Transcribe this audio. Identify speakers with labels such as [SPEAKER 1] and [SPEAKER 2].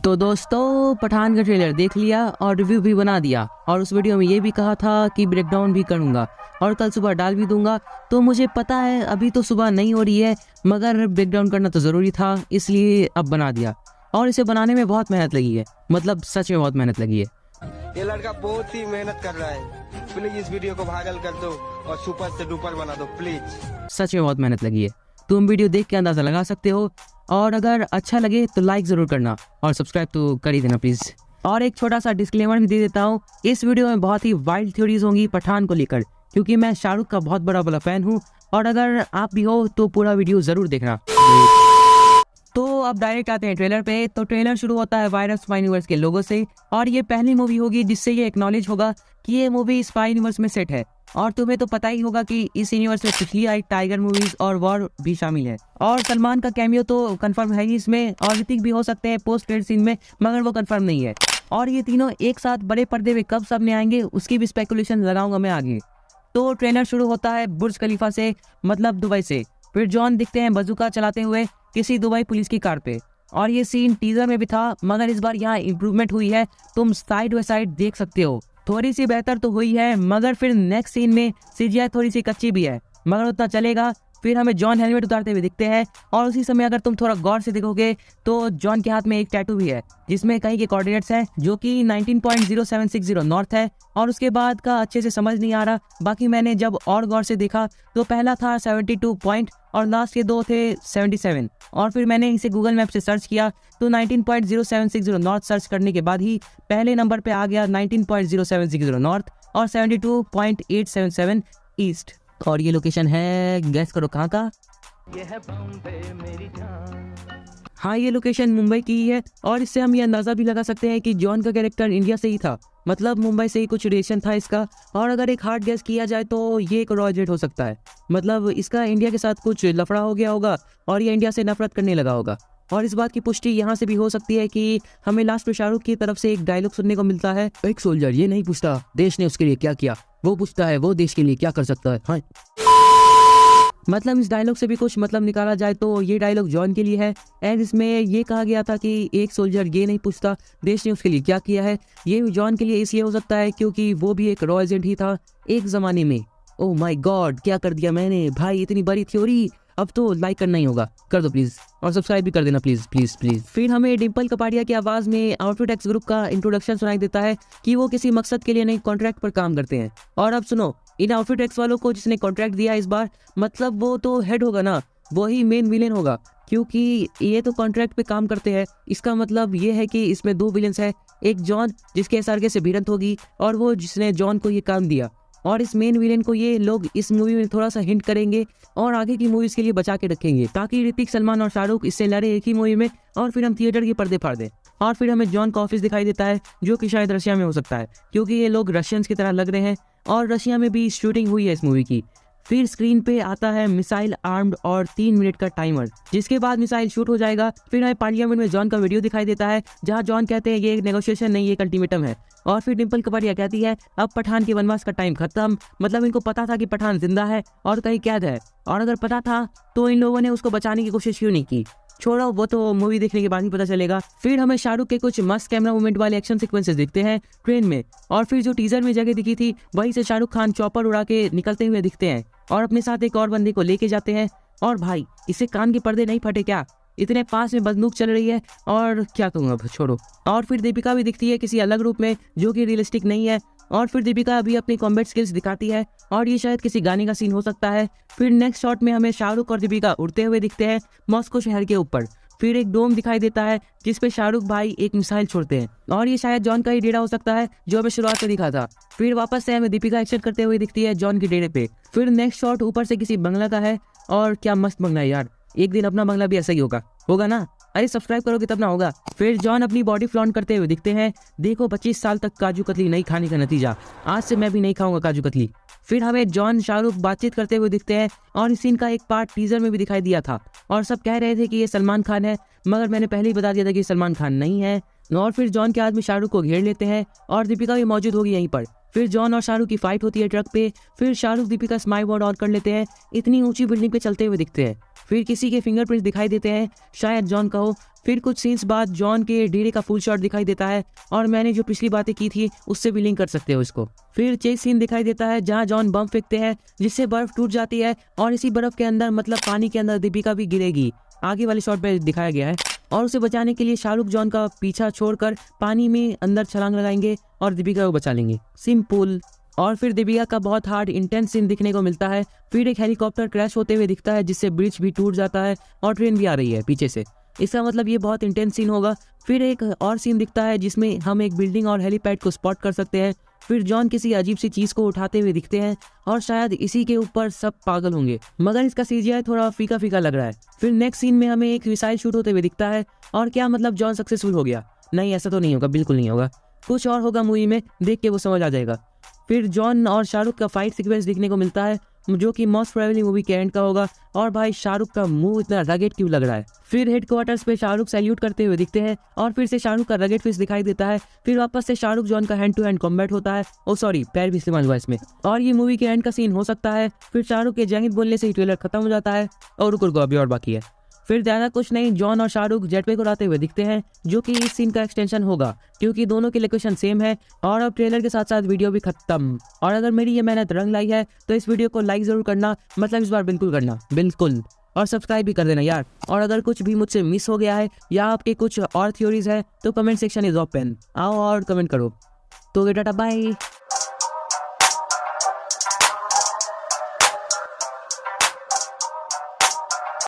[SPEAKER 1] तो दोस्तों पठान का ट्रेलर देख लिया और रिव्यू भी बना दिया और उस वीडियो में ये भी कहा था कि ब्रेकडाउन भी करूंगा और कल सुबह डाल भी दूंगा। तो मुझे पता है अभी तो सुबह नहीं हो रही है, मगर ब्रेकडाउन करना तो ज़रूरी था, इसलिए अब बना दिया। और इसे बनाने में बहुत मेहनत लगी है, मतलब सच में बहुत मेहनत लगी है।
[SPEAKER 2] ये लड़का बहुत ही मेहनत कर रहा है। प्लीज इस वीडियो को वायरल कर दो और सुपर से डुपर बना दो प्लीज।
[SPEAKER 1] सच में बहुत मेहनत लगी है। तुम वीडियो देख के अंदाज़ा लगा सकते हो और अगर अच्छा लगे तो लाइक ज़रूर करना और सब्सक्राइब तो कर ही देना प्लीज़। और एक छोटा सा डिस्क्लेमर भी दे देता हूँ, इस वीडियो में बहुत ही वाइल्ड थ्योरीज होंगी पठान को लेकर, क्योंकि मैं शाहरुख का बहुत बड़ा फैन हूँ और अगर आप भी हो तो पूरा वीडियो ज़रूर देखना। तो अब डायरेक्ट आते हैं ट्रेलर पे। तो ट्रेलर शुरू होता है वायरस स्पाई यूनिवर्स के लोगों से और ये पहली मूवी होगी जिससे ये एक्नॉलेज होगा कि ये मूवी स्पाई यूनिवर्स में सेट है। और तुम्हें तो पता ही होगा कि इस यूनिवर्स में पिछली आई टाइगर मूवीज और वॉर भी शामिल है। और सलमान का कैमियो तो कंफर्म है ही इसमें, और ऋतिक भी हो सकते हैं पोस्ट क्रेडिट सीन में, मगर वो कंफर्म नहीं है। और ये तीनों एक साथ बड़े पर्दे में कब सामने आएंगे उसकी भी स्पेकुलेशन लगाऊंगा मैं आगे। तो ट्रेलर शुरू होता है बुर्ज खलीफा से, मतलब दुबई से। फिर जॉन दिखते हैं बंदूका चलाते हुए किसी दुबई पुलिस की कार पे, और ये सीन टीजर में भी था, मगर इस बार यहाँ इम्प्रूवमेंट हुई है। तुम साइड बाय साइड देख सकते हो, थोड़ी सी बेहतर तो हुई है, मगर फिर नेक्स्ट सीन में सीजीआई थोड़ी सी कच्ची भी है, मगर उतना चलेगा। फिर हमें जॉन हेलमेट उतारते हुए दिखते हैं और उसी समय अगर तुम थोड़ा गौर से देखोगे तो जॉन के हाथ में एक टैटू भी है जिसमें कहीं के कोऑर्डिनेट्स हैं, जो कि 19.0760 नॉर्थ है। और उसके बाद का अच्छे से समझ नहीं आ रहा, बाकी मैंने जब और गौर से देखा तो पहला था 72 पॉइंट और लास्ट के दो थे 77। और फिर मैंने इसे गूगल मैप से सर्च किया तो 19.0760 नॉर्थ सर्च करने के बाद ही पहले नंबर पे आ गया 19.0760 नॉर्थ और 72.877 ईस्ट। और ये लोकेशन है, गैस करो कहाँ का? ये है बॉम्बे मेरी जान। हाँ, ये लोकेशन मुंबई की ही है। और इससे हम ये अंदाज़ा भी लगा सकते हैं कि जॉन का कैरेक्टर इंडिया से ही था, मतलब मुंबई से ही कुछ रिलेशन था इसका। और अगर एक हार्ड गैस किया जाए तो ये एक रॉ जेट हो सकता है, मतलब इसका इंडिया के साथ कुछ लफड़ा हो गया होगा और ये इंडिया से नफरत करने लगा होगा। और इस बात की पुष्टि यहाँ से भी हो सकती है कि हमें लास्ट में शाहरुख की तरफ से एक डायलॉग सुनने को मिलता है, एक सोल्जर ये नहीं पूछता देश ने उसके लिए क्या किया, वो पूछता है वो देश के लिए क्या कर सकता है। हाँ, मतलब इस डायलॉग से भी कुछ मतलब निकाला जाए तो ये डायलॉग जॉन के लिए है। एंड इसमें ये कहा गया था कि एक सोल्जर ये नहीं पूछता देश ने उसके लिए क्या किया है, ये जॉन के लिए इसलिए हो सकता है क्योंकि वो भी एक रॉ एजेंट ही था एक ज़माने में। ओह माय गॉड, क्या कर दिया मैंने भाई, इतनी बड़ी थ्योरी। अब तो लाइक करना ही होगा, कर दो प्लीज़, और सब्सक्राइब भी कर देना प्लीज़ प्लीज़ प्लीज़। फिर हमें डिम्पल कपाड़िया की आवाज़ में आउटफिट एक्स ग्रुप का इंट्रोडक्शन सुनाई देता है कि वो किसी मकसद के लिए नहीं कॉन्ट्रैक्ट पर काम करते हैं। और अब सुनो, इन आउटफिट एक्स वालों को जिसने कॉन्ट्रैक्ट दिया इस बार, मतलब वो तो हेड होगा ना, वही मेन विलेन होगा, क्योंकि ये तो कॉन्ट्रैक्ट पे काम करते हैं। इसका मतलब ये है कि इसमें दो विलेंस है, एक जॉन जिसके एसआरके से भिड़ंत होगी और वो जिसने जॉन को ये काम दिया। और इस मेन विलेन को ये लोग इस मूवी में थोड़ा सा हिंट करेंगे और आगे की मूवीज के लिए बचा के रखेंगे, ताकि ऋतिक, सलमान और शाहरुख इससे लड़े एक ही मूवी में और फिर हम थिएटर के पर्दे फाड़ दें। और फिर हमें जॉन का ऑफिस दिखाई देता है, जो कि शायद रशिया में हो सकता है, क्योंकि ये लोग रशियंस की तरह लग रहे हैं और रशिया में भी शूटिंग हुई है इस मूवी की। फिर स्क्रीन पे आता है मिसाइल आर्म्ड और 3 मिनट का टाइमर, जिसके बाद मिसाइल शूट हो जाएगा। फिर हमें पार्लियामेंट में जॉन का वीडियो दिखाई देता है, जहां जॉन कहते हैं ये एक नेगोशिएशन नहीं, ये एक अल्टीमेटम है। और फिर डिम्पल कपाड़िया कहती है अब पठान के वनवास का टाइम खत्म, मतलब इनको पता था कि पठान जिंदा है और कहीं कैद है, और अगर पता था तो इन लोगों ने उसको बचाने की कोशिश क्यों नहीं की। छोड़ो, वो तो मूवी देखने के बाद ही पता चलेगा। फिर हमें शाहरुख के कुछ मस्त कैमरा मूवमेंट वाले एक्शन सीक्वेंसेस दिखते हैं ट्रेन में, और फिर जो टीजर में जगह दिखी थी वहीं से शाहरुख खान चॉपर उड़ा के निकलते हुए दिखते हैं और अपने साथ एक और बंदे को लेके जाते हैं। और भाई, इससे कान के पर्दे नहीं फटे क्या, इतने पास में बंदूक चल रही है, और क्या कहूँगा, छोड़ो। और फिर दीपिका भी दिखती है किसी अलग रूप में जो कि रियलिस्टिक नहीं है, और फिर दीपिका भी अपनी कॉम्बैट स्किल्स दिखाती है और ये शायद किसी गाने का सीन हो सकता है। फिर नेक्स्ट शॉट में हमें शाहरुख और दीपिका उड़ते हुए दिखते हैं मॉस्को शहर के ऊपर। फिर एक डोम दिखाई देता है जिसपे शाहरुख भाई एक मिसाइल छोड़ते हैं, और ये शायद जॉन का ही डेरा हो सकता है जो हमें शुरुआत में दिखा था। फिर वापस से हमें दीपिका एक्शन करते हुए दिखती है जॉन के डेरे पे। फिर नेक्स्ट शॉट ऊपर से किसी बंगला का है, और क्या मस्त बंगला है यार, एक दिन अपना बंगला भी ऐसा ही होगा ना, अरे सब्सक्राइब करोगे तब ना होगा। फिर जॉन अपनी बॉडी फ्लॉन्ट करते हुए दिखते हैं, देखो 25 साल तक काजू कतली नहीं खाने का नतीजा, आज से मैं भी नहीं खाऊंगा काजू कतली। फिर हमें जॉन शाहरुख बातचीत करते हुए दिखते हैं, और इस सीन का एक पार्ट टीजर में भी दिखाई दिया था और सब कह रहे थे कि ये सलमान खान है, मगर मैंने पहले ही बता दिया था कि सलमान खान नहीं है। और फिर जॉन के आदमी शाहरुख को घेर लेते हैं और दीपिका भी मौजूद होगी यहीं पर। फिर जॉन और शाहरुख की फाइट होती है ट्रक पे। फिर Shahrukh Deepika smile board on कर लेते हैं, इतनी ऊंची बिल्डिंग पे चलते हुए दिखते हैं। फिर किसी के फिंगरप्रिंट्स दिखाई देते हैं, शायद जॉन का हो। फिर कुछ सीन्स बाद जॉन के डेरे का फुल शॉट दिखाई देता है और मैंने जो पिछली बातें की थी उससे भी लिंक कर सकते हो इसको। फिर चेस सीन दिखाई देता है जहां जॉन बम फेंकते हैं जिससे बर्फ टूट जाती है और इसी बर्फ के अंदर मतलब पानी के अंदर दीपिका भी गिरेगी, आगे वाले शॉट पे दिखाया गया है। और उसे बचाने के लिए शाहरुख जॉन का पीछा छोड़कर पानी में अंदर छलांग लगाएंगे और दीपिका को बचा लेंगे, सिंपल। और फिर दीपिका का बहुत हार्ड इंटेंस सीन दिखने को मिलता है। फिर एक हेलीकॉप्टर क्रैश होते हुए दिखता है जिससे ब्रिज भी टूट जाता है और ट्रेन भी आ रही है पीछे से, इसका मतलब ये बहुत इंटेंस सीन होगा। फिर एक और सीन दिखता है जिसमें हम एक बिल्डिंग और हेलीपैड को स्पॉट कर सकते हैं। फिर जॉन किसी अजीब सी चीज को उठाते हुए दिखते हैं और शायद इसी के ऊपर सब पागल होंगे, मगर इसका सीजीआई थोड़ा फीका फीका लग रहा है। फिर नेक्स्ट सीन में हमें एक मिसाइल शूट होते हुए दिखता है और क्या मतलब जॉन सक्सेसफुल हो गया? नहीं, ऐसा तो नहीं होगा, बिल्कुल नहीं होगा, कुछ और होगा मूवी में, देख के वो समझ आ जाएगा। फिर जॉन और शाहरुख का फाइट सीक्वेंस देखने को मिलता है जो कि मोस्ट प्रोबेबली मूवी के एंड का होगा। और भाई शाहरुख का मुंह इतना रगेड क्यों लग रहा है। फिर हेडक्वार्टर्स पे शाहरुख सैल्यूट करते हुए दिखते हैं और फिर से शाहरुख का रगेड फेस दिखाई देता है। फिर वापस से शाहरुख जॉन का हैंड टू हैंड कॉम्बैट होता है, ओ सॉरी पैर भी इस्तेमाल हुआ इसमें, और ये मूवी के एंड का सीन हो सकता है। फिर शाहरुख के जंग बोलने से ही ट्रेलर खत्म हो जाता है और रुको अभी और बाकी है। फिर ज्यादा कुछ नहीं, जॉन और शाहरुख जेटपैक उड़ाते हुए दिखते हैं जो कि इस सीन का एक्सटेंशन होगा क्योंकि दोनों की लोकेशन सेम है। और अब ट्रेलर के साथ साथ वीडियो भी खत्म। और अगर मेरी ये मेहनत रंग लाई है तो इस वीडियो को लाइक जरूर करना, मतलब इस बार बिल्कुल करना, बिल्कुल, और सब्सक्राइब भी कर देना यार। और अगर कुछ भी मुझसे मिस हो गया है या आपके कुछ और थ्योरीज है तो कमेंट सेक्शन इज ओपन, आओ और कमेंट करो। तो टाटा बाय।